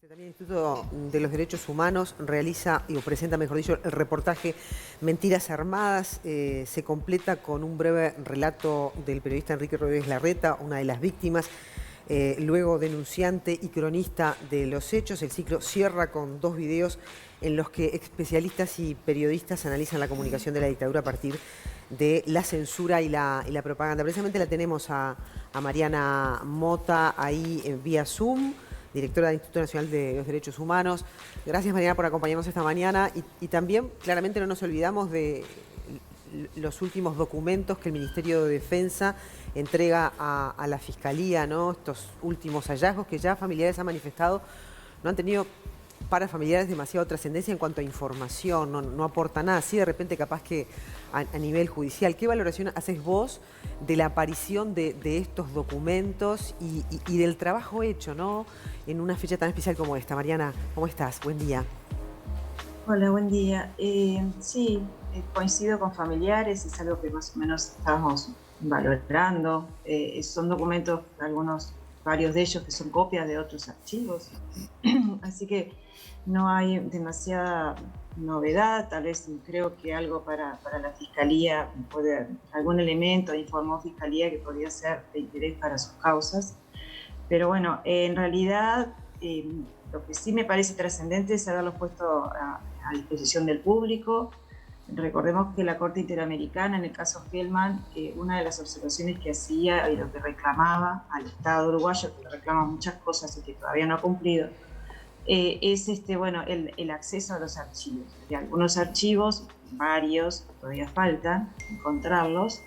También el Instituto de los Derechos Humanos realiza, o presenta, mejor dicho, el reportaje Mentiras Armadas. Se completa con un breve relato del periodista Enrique Rodríguez Larreta, una de las víctimas, luego denunciante y cronista de los hechos. El ciclo cierra con 2 videos en los que especialistas y periodistas analizan la comunicación de la dictadura a partir de la censura y la propaganda. Precisamente la tenemos a Mariana Mota ahí vía Zoom, directora del Instituto Nacional de los Derechos Humanos. Gracias, Mariana, por acompañarnos esta mañana. Y también, claramente, no nos olvidamos de los últimos documentos que el Ministerio de Defensa entrega a la Fiscalía, ¿no? Estos últimos hallazgos que ya familiares han manifestado no han tenido para familiares demasiada trascendencia en cuanto a información, no aporta nada. Sí, de repente capaz que a nivel judicial. ¿Qué valoración haces vos de la aparición de estos documentos y del trabajo hecho, ¿no?, en una fecha tan especial como esta? Mariana, ¿cómo estás? Buen día. Hola, buen día. Sí, coincido con familiares, es algo que más o menos estamos valorando. Son documentos, varios de ellos que son copias de otros archivos, así que no hay demasiada novedad. Tal vez creo que algo para la Fiscalía, algún elemento informó Fiscalía que podría ser de interés para sus causas. Pero bueno, en realidad lo que sí me parece trascendente es haberlos puesto a disposición del público. Recordemos que la Corte Interamericana, en el caso Hellman, una de las observaciones que hacía y lo que reclamaba al Estado uruguayo, que le reclama muchas cosas y que todavía no ha cumplido, es el acceso a los archivos. De algunos archivos, varios, todavía faltan encontrarlos,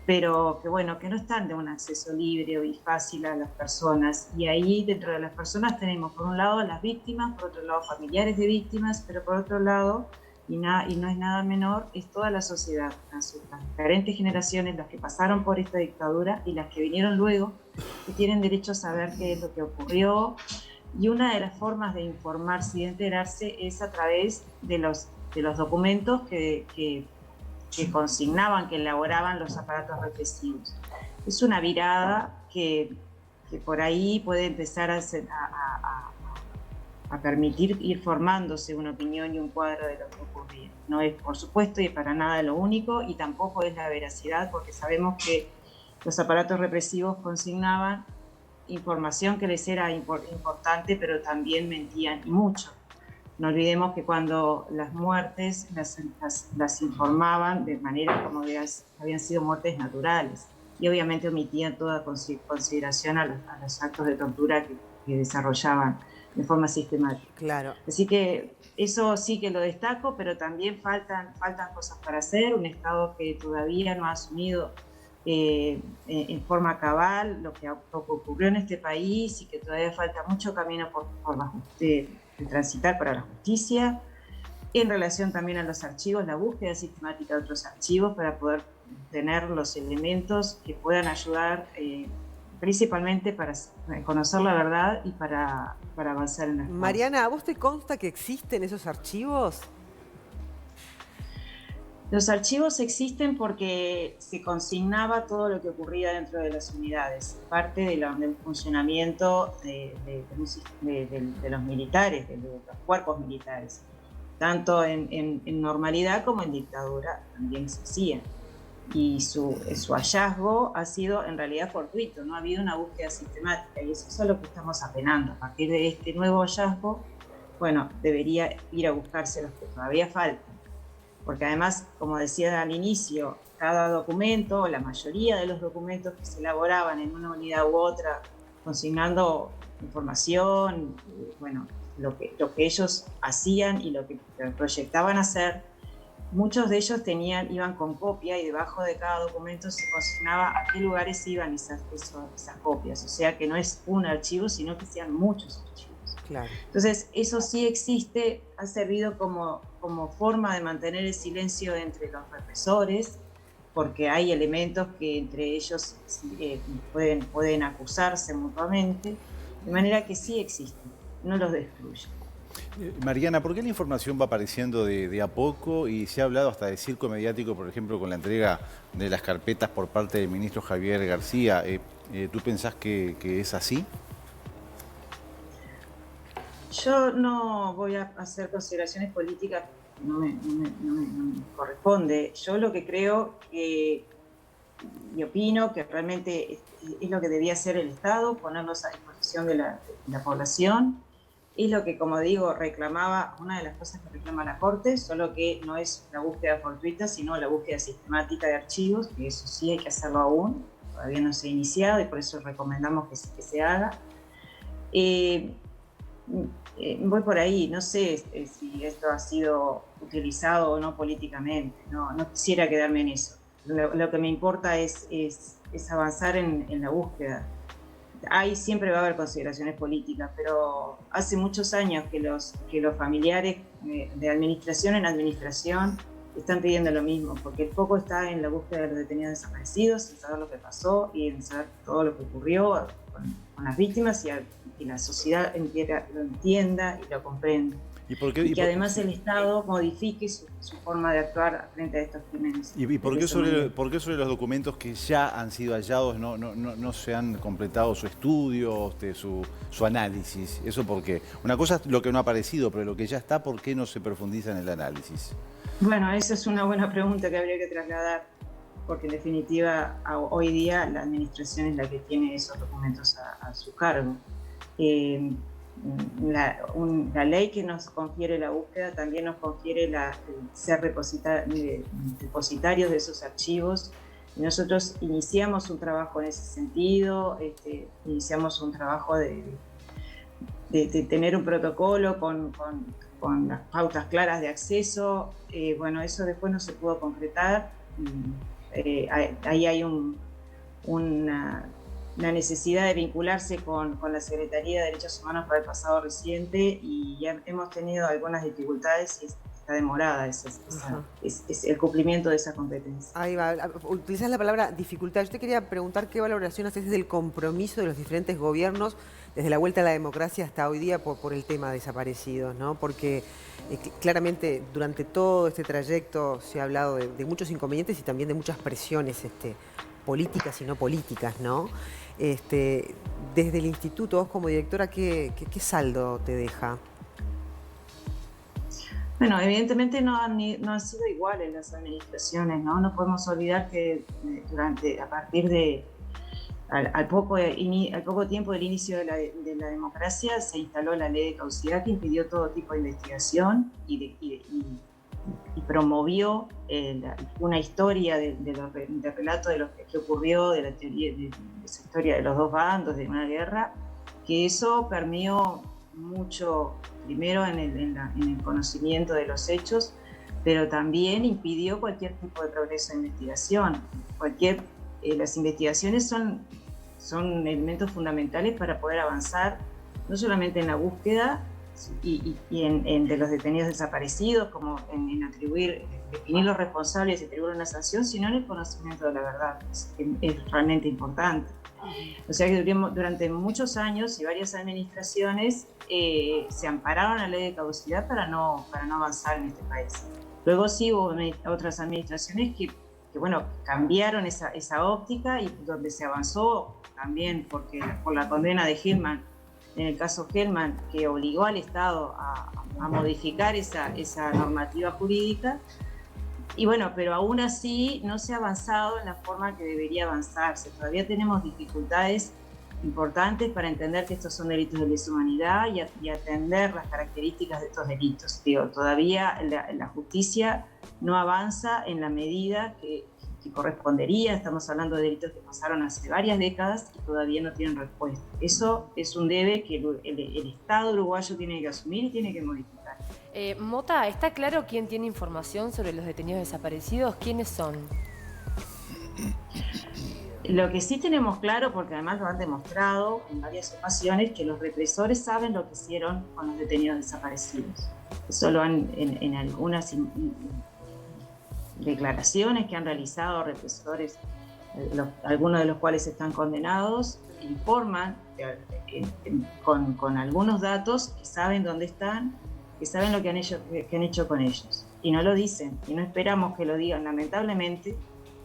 pero que no están de un acceso libre y fácil a las personas. Y ahí dentro de las personas tenemos por un lado las víctimas, por otro lado familiares de víctimas, pero por otro lado, y no es nada menor, es toda la sociedad, las diferentes generaciones, las que pasaron por esta dictadura y las que vinieron luego, que tienen derecho a saber qué es lo que ocurrió. Y una de las formas de informarse y de enterarse es a través de los documentos que consignaban, que elaboraban los aparatos represivos. Es una virada que por ahí puede empezar a permitir ir formándose una opinión y un cuadro de lo que ocurría. No es, por supuesto, y para nada lo único, y tampoco es la veracidad, porque sabemos que los aparatos represivos consignaban información que les era importante, pero también mentían y mucho. No olvidemos que cuando las muertes las informaban de manera como habían sido muertes naturales, y obviamente omitían toda consideración a los actos de tortura que desarrollaban de forma sistemática. Claro. Así que eso sí que lo destaco, pero también faltan cosas para hacer. Un Estado que todavía no ha asumido en forma cabal lo que ocurrió en este país, y que todavía falta mucho camino de transitar para la justicia. En relación también a los archivos, la búsqueda sistemática de otros archivos para poder tener los elementos que puedan ayudar principalmente para conocer la verdad y para avanzar en las causas. Mariana, ¿a vos te consta que existen esos archivos? Los archivos existen porque se consignaba todo lo que ocurría dentro de las unidades, parte del funcionamiento de los militares, de los cuerpos militares. Tanto en normalidad como en dictadura también se hacía. Y su hallazgo ha sido en realidad fortuito, no ha habido una búsqueda sistemática, y eso es a lo que estamos apenando. A partir de este nuevo hallazgo, bueno, debería ir a buscarse los que todavía faltan. Porque además, como decía al inicio, cada documento, la mayoría de los documentos que se elaboraban en una unidad u otra, consignando información, bueno, lo que ellos hacían y lo que proyectaban hacer, muchos de ellos iban con copia, y debajo de cada documento se consignaba a qué lugares iban esas copias. O sea que no es un archivo, sino que sean muchos archivos. Claro. Entonces, eso sí existe, ha servido como forma de mantener el silencio entre los represores, porque hay elementos que entre ellos pueden acusarse mutuamente, de manera que sí existen, no los destruyen. Mariana, ¿por qué la información va apareciendo de a poco y se ha hablado hasta de circo mediático, por ejemplo, con la entrega de las carpetas por parte del ministro Javier García? ¿Tú pensás que es así? Yo no voy a hacer consideraciones políticas, no me corresponde. Yo lo que creo y opino que realmente es lo que debía hacer el Estado, ponerlos a disposición de la población. Es lo que, como digo, reclamaba, una de las cosas que reclama la Corte, solo que no es la búsqueda fortuita, sino la búsqueda sistemática de archivos, que eso sí hay que hacerlo aún, todavía no se ha iniciado y por eso recomendamos que se haga. Voy por ahí, no sé si esto ha sido utilizado o no políticamente, no quisiera quedarme en eso. Lo que me importa es avanzar en la búsqueda. Ahí siempre va a haber consideraciones políticas, pero hace muchos años que los familiares de administración en administración están pidiendo lo mismo, porque el foco está en la búsqueda de los detenidos desaparecidos, en saber lo que pasó y en saber todo lo que ocurrió con las víctimas y la sociedad entera lo entienda y lo comprenda. Y que además el Estado modifique su forma de actuar frente a estos crímenes. ¿Y por qué sobre los documentos que ya han sido hallados no se han completado su estudio, su análisis? ¿Eso por qué? Una cosa es lo que no ha aparecido, pero lo que ya está, ¿por qué no se profundiza en el análisis? Bueno, esa es una buena pregunta que habría que trasladar, porque en definitiva hoy día la administración es la que tiene esos documentos a su cargo. La ley que nos confiere la búsqueda también nos confiere ser depositarios de esos archivos. Y nosotros iniciamos un trabajo en ese sentido, iniciamos un trabajo de tener un protocolo con las pautas claras de acceso. Bueno, eso después no se pudo concretar. Ahí hay una necesidad de vincularse con la Secretaría de Derechos Humanos para el pasado reciente y ya hemos tenido algunas dificultades y está demorada es el cumplimiento de esa competencia. Ahí va, utilizás la palabra dificultad. Yo te quería preguntar qué valoración haces del compromiso de los diferentes gobiernos desde la vuelta a la democracia hasta hoy día por el tema de desaparecidos, ¿no? Porque claramente durante todo este trayecto se ha hablado de muchos inconvenientes y también de muchas presiones políticas y no políticas, ¿no? Desde el instituto, vos como directora, ¿qué saldo te deja? Bueno, evidentemente no han sido iguales las administraciones, ¿no? No podemos olvidar que al poco tiempo del inicio de la democracia se instaló la ley de caducidad que impidió todo tipo de investigación y promovió una historia de relato de lo que ocurrió, de la teoría de esa historia de los dos bandos, de una guerra, que eso permeó mucho, primero en el conocimiento de los hechos, pero también impidió cualquier tipo de progreso de investigación. Las investigaciones son elementos fundamentales para poder avanzar, no solamente en la búsqueda y de los detenidos desaparecidos, como en definir los responsables y atribuir una sanción, sino en el conocimiento de la verdad, que es realmente importante. O sea que durante muchos años y varias administraciones se ampararon a la ley de caducidad para no avanzar en este país. Luego sí hubo otras administraciones que cambiaron esa óptica y donde se avanzó también por la condena de Hellman, en el caso Hellman, que obligó al Estado a modificar esa normativa jurídica. Y bueno, pero aún así no se ha avanzado en la forma que debería avanzarse. Todavía tenemos dificultades importantes para entender que estos son delitos de lesa humanidad y atender las características de estos delitos. Todavía la justicia no avanza en la medida que correspondería. Estamos hablando de delitos que pasaron hace varias décadas y todavía no tienen respuesta. Eso es un debe que el Estado uruguayo tiene que asumir y tiene que modificar. Mota, ¿está claro quién tiene información sobre los detenidos desaparecidos? ¿Quiénes son? Lo que sí tenemos claro, porque además lo han demostrado en varias ocasiones, que los represores saben lo que hicieron con los detenidos desaparecidos. Eso lo han en algunas declaraciones que han realizado represores, algunos de los cuales están condenados, informan con algunos datos que saben dónde están, que saben lo que han hecho con ellos. Y no lo dicen, y no esperamos que lo digan. Lamentablemente,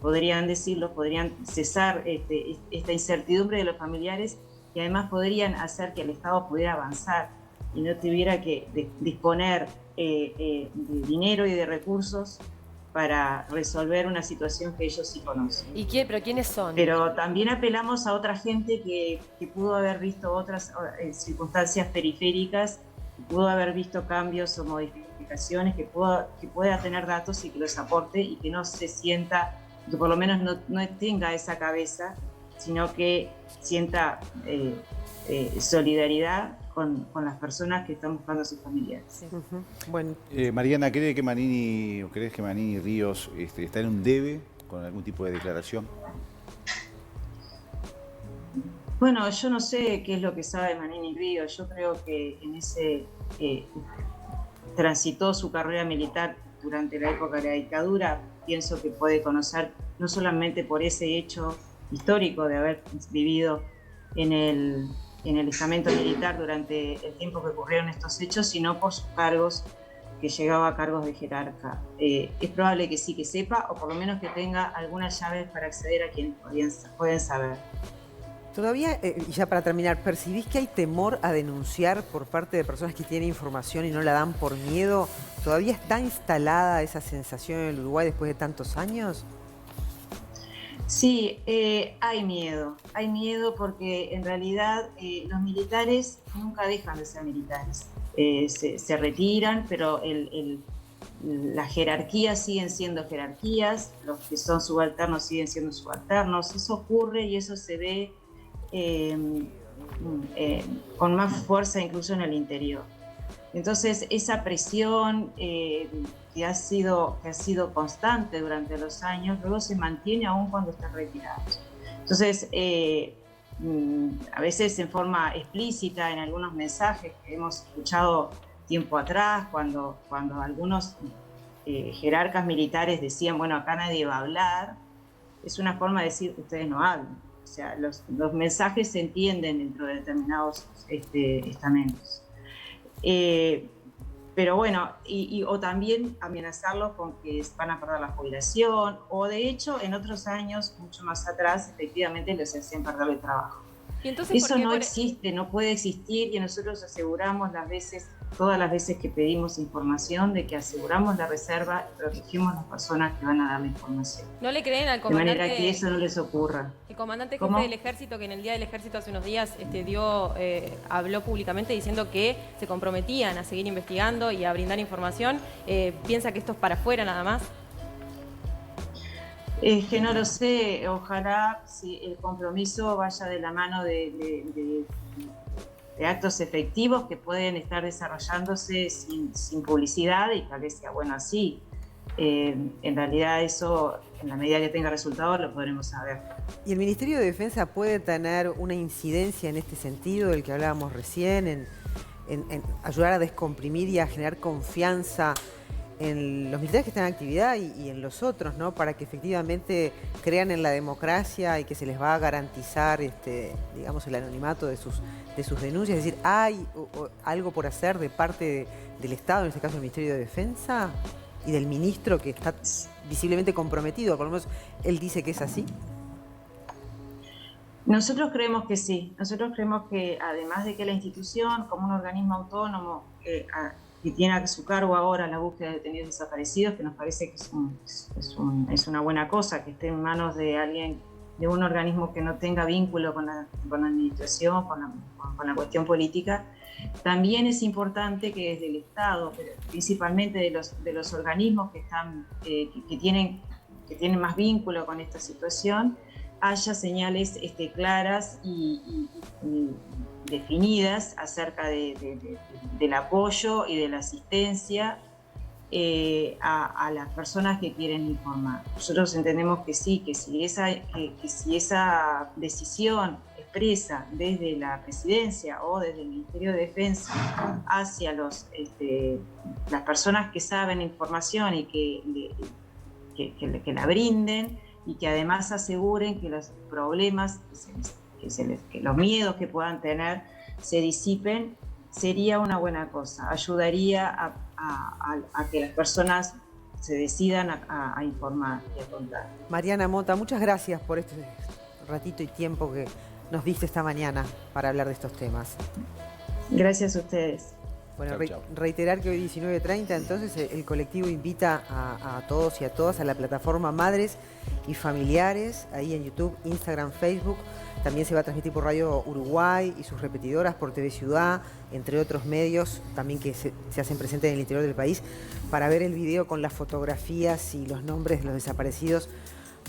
podrían decirlo, podrían cesar esta incertidumbre de los familiares y además podrían hacer que el Estado pudiera avanzar. y no tuviera que disponer de dinero y de recursos para resolver una situación que ellos sí conocen. ¿Pero quiénes son? Pero también apelamos a otra gente que pudo haber visto otras circunstancias periféricas, que pudo haber visto cambios o modificaciones, que pueda tener datos y que los aporte y que no se sienta, que por lo menos no tenga esa cabeza, sino que sienta solidaridad con las personas que están buscando a sus familiares. Sí. Bueno, Mariana, ¿crees que Manini Ríos está en un debe con algún tipo de declaración? Bueno, yo no sé qué es lo que sabe Manini Ríos. Yo creo que en ese transitó su carrera militar durante la época de la dictadura. Pienso que puede conocer, no solamente por ese hecho histórico de haber vivido en el estamento militar durante el tiempo que ocurrieron estos hechos, sino por sus cargos, que llegaba a cargos de jerarca. Es probable que sí que sepa, o por lo menos que tenga algunas llaves para acceder a quienes pueden saber. todavía, y ya para terminar, ¿percibís que hay temor a denunciar por parte de personas que tienen información y no la dan por miedo? ¿Todavía está instalada esa sensación en el Uruguay después de tantos años? Sí, hay miedo porque en realidad los militares nunca dejan de ser militares. Se retiran, pero las jerarquías siguen siendo jerarquías, los que son subalternos siguen siendo subalternos. Eso ocurre y eso se ve con más fuerza incluso en el interior. Entonces esa presión que ha sido constante durante los años, luego se mantiene aún cuando están retirados. Entonces a veces en forma explícita en algunos mensajes que hemos escuchado tiempo atrás, cuando algunos jerarcas militares decían, bueno, acá nadie va a hablar, es una forma de decir, ustedes no hablan. O sea, los mensajes se entienden dentro de determinados estamentos. Pero bueno, o también amenazarlos con que van a perder la jubilación, o de hecho en otros años, mucho más atrás, efectivamente les hacían perder el trabajo. ¿Y entonces, eso no existe, no puede existir, y nosotros aseguramos todas las veces que pedimos información, de que aseguramos la reserva y protegemos a las personas que van a dar la información. ¿No le creen al comandante? De manera que eso no les ocurra. El comandante jefe del ejército, que en el Día del Ejército hace unos días habló públicamente diciendo que se comprometían a seguir investigando y a brindar información, ¿piensa que esto es para afuera nada más? Es que no lo sé, ojalá si el compromiso vaya de la mano de actos efectivos que pueden estar desarrollándose sin publicidad, y tal vez sea bueno así. En realidad eso, en la medida que tenga resultados, lo podremos saber. ¿Y el Ministerio de Defensa puede tener una incidencia en este sentido del que hablábamos recién, en ayudar a descomprimir y a generar confianza en los militares que están en actividad y en los otros, ¿no? Para que efectivamente crean en la democracia y que se les va a garantizar, digamos, el anonimato de sus denuncias? Es decir, ¿hay algo por hacer de parte del Estado, en este caso el Ministerio de Defensa, y del ministro, que está visiblemente comprometido? Por lo menos él dice que es así. Nosotros creemos que sí. Nosotros creemos que, además de que la institución, como un organismo autónomo que tiene a su cargo ahora la búsqueda de detenidos desaparecidos, que nos parece que es una buena cosa, que esté en manos de alguien, de un organismo que no tenga vínculo con la administración, con la cuestión política. También es importante que desde el Estado, pero principalmente de los organismos que tienen más vínculo con esta situación, haya señales claras y definidas acerca del apoyo y de la asistencia a las personas que quieren informar. Nosotros entendemos que sí, que si esa decisión expresa desde la Presidencia o desde el Ministerio de Defensa hacia las personas que saben información y que la brinden, y que además aseguren que los problemas, que los miedos que puedan tener se disipen, sería una buena cosa. Ayudaría a que las personas se decidan a informar y a contar. Mariana Mota, muchas gracias por este ratito y tiempo que nos diste esta mañana para hablar de estos temas. Gracias a ustedes. Bueno, Chau, chau. reiterar que hoy 19:30, entonces el colectivo invita a todos y a todas a la plataforma Madres y Familiares, ahí en YouTube, Instagram, Facebook. También se va a transmitir por Radio Uruguay y sus repetidoras, por TV Ciudad, entre otros medios también que se hacen presentes en el interior del país, para ver el video con las fotografías y los nombres de los desaparecidos,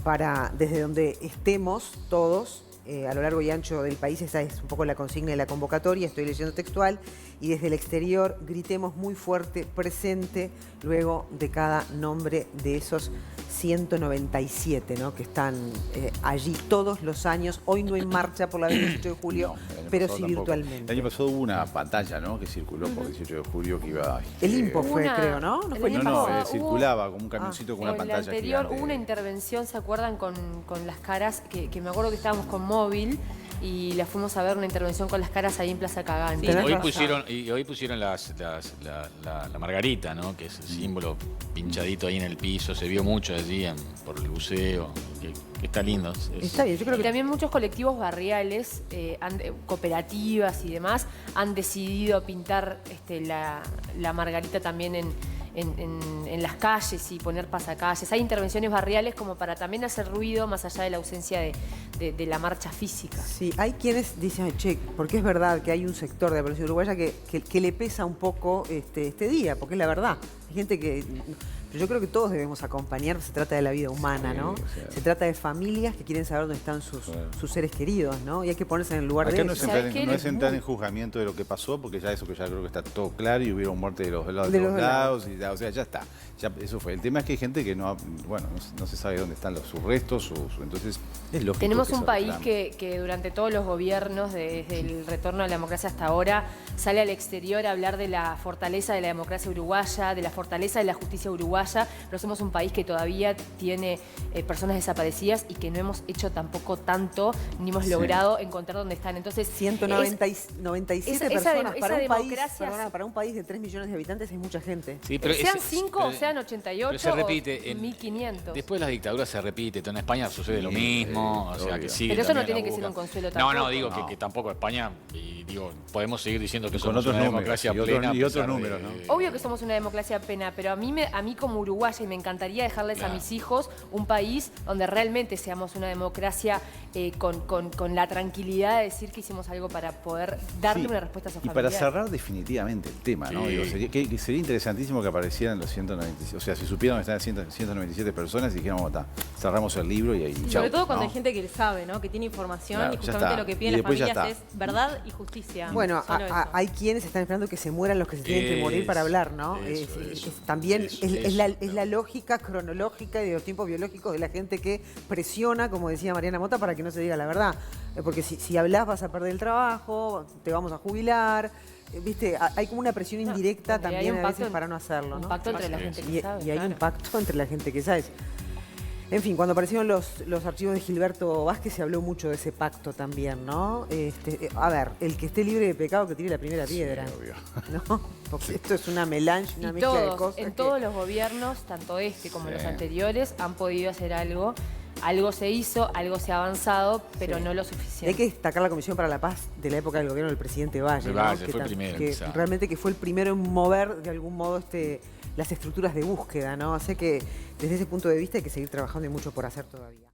para desde donde estemos todos, a lo largo y ancho del país. Esa es un poco la consigna de la convocatoria, estoy leyendo textual, y desde el exterior gritemos muy fuerte, presente, luego de cada nombre de esos 197, ¿no?, que están allí todos los años. Hoy no en marcha por la 18 de julio, No, el año pero pasado sí tampoco. virtualmente. El año pasado hubo una pantalla, ¿no?, que circuló por 18 de julio que iba... El INPO fue, Una- creo, ¿no? ¿No el fue el año No, INPO? no, pasado circulaba como un camioncito con una En el pantalla anterior gigante. hubo una intervención, ¿se acuerdan? Con las caras, que me acuerdo que estábamos con móvil y la fuimos a ver, una intervención con las caras ahí en Plaza Cagán. Sí, Tenés hoy razón. pusieron la margarita, ¿no? Que es el símbolo pinchadito ahí en el piso. Se vio mucho allí por el buceo, que está lindo. Está bien, yo creo Y que también muchos colectivos barriales, cooperativas y demás, han decidido pintar la margarita también en las calles y poner pasacalles. Hay intervenciones barriales como para también hacer ruido más allá de la ausencia de la marcha física. sí, hay quienes dicen, che, porque es verdad que hay un sector de la población uruguaya que le pesa un poco este día, porque es la verdad. Hay gente que... Pero yo creo que todos debemos acompañar, se trata de la vida humana, Sí, ¿no? o sea. Se trata de familias que quieren saber dónde están sus seres queridos, ¿no? Y hay que ponerse en el lugar Acá de no es ellos. ¿Sabes entrar, qué? no es Es entrar muy- en juzgamiento de lo que pasó, porque ya eso que ya creo que está todo claro y hubieron muertes de los lados, De los dos lados, y ya, o sea, ya está. Ya, eso fue. El tema es que hay gente que no, bueno, no se sabe dónde están sus restos, entonces es lógico. Tenemos que un se país reclame. que durante todos los gobiernos, desde el retorno a la democracia hasta ahora, sale al exterior a hablar de la fortaleza de la democracia uruguaya, de la fortaleza de la justicia uruguaya, pero somos un país que todavía tiene personas desaparecidas y que no hemos hecho tampoco tanto, ni hemos Sí. logrado encontrar dónde están. Entonces, 197 esa personas esa para un país, democracia- perdona, para un país de 3 millones de habitantes es mucha gente. Sí, pero sean ese- 5 o pero- sean 88 pero se repite. o 1500. Después de las dictaduras se repite. En España sucede lo Sí, mismo. sí, o sea, obvio. que sigue Pero eso no también tiene la que ser boca. un consuelo No, tampoco. no, digo No. que tampoco España, y digo, podemos seguir diciendo que Con somos otros una números, democracia y otros- plena. a y otros pesar de- números, ¿no? Obvio que somos una democracia plena, pero a mí como uruguaya, y me encantaría dejarles a Claro. mis hijos un país donde realmente seamos una democracia con la tranquilidad de decir que hicimos algo para poder darle Sí, una respuesta a esos y para familiares. cerrar definitivamente el tema, ¿no? Sí. Digo, sería interesantísimo que aparecieran los 197, o sea, si supieran dónde están 197 personas y dijéramos, está, cerramos el libro y ahí, Y chau, sobre todo cuando ¿no? hay gente que sabe, ¿no? Que tiene información Claro, y ya justamente está. lo que Y piden las después ya familias está. es verdad y justicia. Bueno, Solo eso. hay quienes están esperando que se mueran los que se tienen que morir para hablar, ¿no? Eso. También Eso, es la claro. lógica cronológica y de los tiempos biológicos de la gente que presiona, como decía Mariana Mota, para que no se diga la verdad. Porque si hablas vas a perder el trabajo, te vamos a jubilar. ¿Viste? Hay como una presión indirecta Donde hay también un a pacto veces para no hacerlo, Un ¿no? pacto entre la Así gente es. que Y sabe. hay claro. un pacto entre la gente que sabe. En fin, cuando aparecieron los archivos de Gilberto Vázquez se habló mucho de ese pacto también, ¿no? A ver, el que esté libre de pecado que tire la primera piedra, obvio. ¿no? Porque esto es una melange, una Y mezcla de todos, cosas. en que- todos los gobiernos, tanto este como Sí. los anteriores, han podido hacer algo. Algo se hizo, algo se ha avanzado, pero Sí. no lo Y hay suficiente. que destacar la Comisión para la Paz de la época del gobierno del presidente Valle, De ¿no? Valle, Que fue el tam- primero en que empezar. realmente que fue el primero en mover de algún modo las estructuras de búsqueda, ¿no? Así que desde ese punto de vista hay que seguir trabajando y mucho por hacer todavía.